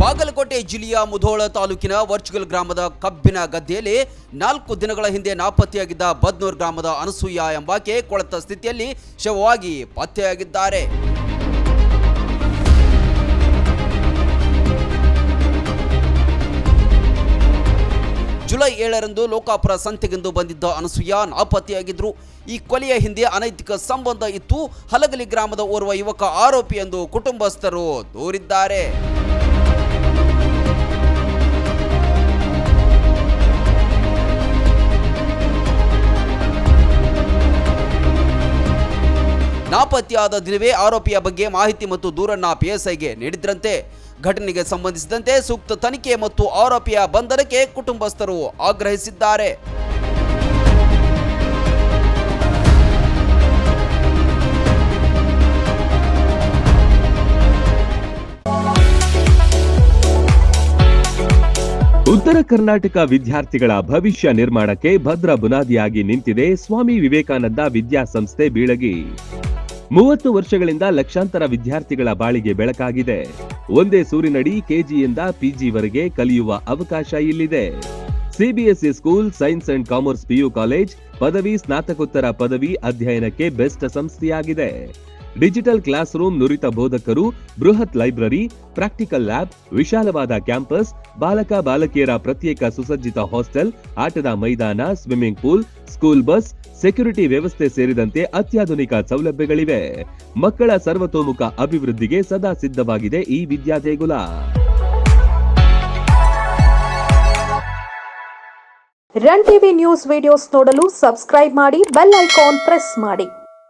ಬಾಗಲಕೋಟೆ ಜಿಲ್ಲೆಯ ಮುಧೋಳ ತಾಲೂಕಿನ ವರ್ಚುಗಲ್ ಗ್ರಾಮದ ಕಬ್ಬಿನ ಗದ್ದೆಯಲ್ಲಿ 4 ದಿನಗಳ ಹಿಂದೆ ನಾಪತ್ತೆಯಾಗಿದ್ದ ಬದ್ನೂರ್ ಗ್ರಾಮದ ಅನಸೂಯ ಎಂಬಾಕೆ ಕೊಳೆತ ಸ್ಥಿತಿಯಲ್ಲಿ ಶವವಾಗಿ ಪತ್ತೆಯಾಗಿದ್ದಾರೆ. ಜುಲೈ 7ರಂದು ಲೋಕಾಪುರ ಸಂತೆಗೆಂದು ಬಂದಿದ್ದ ಅನಸೂಯ ನಾಪತ್ತೆಯಾಗಿದ್ರು. ಈ ಕೊಲೆಯ ಹಿಂದೆ ಅನೈತಿಕ ಸಂಬಂಧ ಇತ್ತು. ಹಲಗಲಿ ಗ್ರಾಮದ ಓರ್ವ ಯುವಕ ಆರೋಪಿ ಎಂದು ಕುಟುಂಬಸ್ಥರು ದೂರಿದ್ದಾರೆ. ನಾಪತ್ತೆಯಾದ ದಿನವೇ ಆರೋಪಿಯ ಬಗ್ಗೆ ಮಾಹಿತಿ ಮತ್ತು ದೂರನ್ನ ಪಿಎಸ್ಐಗೆ ನೀಡಿದ್ರಂತೆ. ಘಟನೆಗೆ ಸಂಬಂಧಿಸಿದಂತೆ ಸೂಕ್ತ ತನಿಖೆ ಮತ್ತು ಆರೋಪಿಯ ಬಂಧನಕ್ಕೆ ಕುಟುಂಬಸ್ಥರು ಆಗ್ರಹಿಸಿದ್ದಾರೆ. ಉತ್ತರ ಕರ್ನಾಟಕ ವಿದ್ಯಾರ್ಥಿಗಳ ಭವಿಷ್ಯ ನಿರ್ಮಾಣಕ್ಕೆ ಭದ್ರ ಬುನಾದಿಯಾಗಿ ನಿಂತಿದೆ ಸ್ವಾಮಿ ವಿವೇಕಾನಂದ ವಿದ್ಯಾಸಂಸ್ಥೆ ಬೀಳಗಿ. 30 ವರ್ಷಗಳಿಂದ ಲಕ್ಷಾಂತರ ವಿದ್ಯಾರ್ಥಿಗಳ ಬಾಳಿಗೆ ಬೆಳಕಾಗಿದೆ. ಒಂದೇ ಸೂರಿನಡಿ ಕೆಜಿಯಿಂದ ಪಿಜಿವರೆಗೆ ಕಲಿಯುವ ಅವಕಾಶ ಇಲ್ಲಿದೆ. CBSE school, science and commerce PU college, ಪದವಿ ಸ್ನಾತಕೋತ್ತರ ಪದವಿ ಅಧ್ಯಯನಕ್ಕೆ ಬೆಸ್ಟ್ ಸಂಸ್ಥೆಯಾಗಿದೆ. ಡಿಜಿಟಲ್ ಕ್ಲಾಸ್ ರೂಮ್, ನುರಿತ ಬೋಧಕರು, ಬೃಹತ್ ಲೈಬ್ರರಿ, ಪ್ರಾಕ್ಟಿಕಲ್ ಲ್ಯಾಬ್, ವಿಶಾಲವಾದ ಕ್ಯಾಂಪಸ್, ಬಾಲಕ ಬಾಲಕಿಯರ ಪ್ರತ್ಯೇಕ ಸುಸಜ್ಜಿತ ಹಾಸ್ಟೆಲ್, ಆಟದ ಮೈದಾನ, swimming pool, school bus, security ವ್ಯವಸ್ಥೆ ಸೇರಿದಂತೆ ಅತ್ಯಾಧುನಿಕ ಸೌಲಭ್ಯಗಳಿವೆ. ಮಕ್ಕಳ ಸರ್ವತೋಮುಖ ಅಭಿವೃದ್ಧಿಗೆ ಸದಾ ಸಿದ್ಧವಾಗಿದೆ ಈ ವಿದ್ಯಾದೇಗುಲ. ರನ್ ಟಿವಿ ನ್ಯೂಸ್ ವಿಡಿಯೋಸ್ ನೋಡಲು ಸಬ್ಸ್ಕ್ರೈಬ್ ಮಾಡಿ, ಬೆಲ್ ಐಕಾನ್ ಪ್ರೆಸ್ ಮಾಡಿ.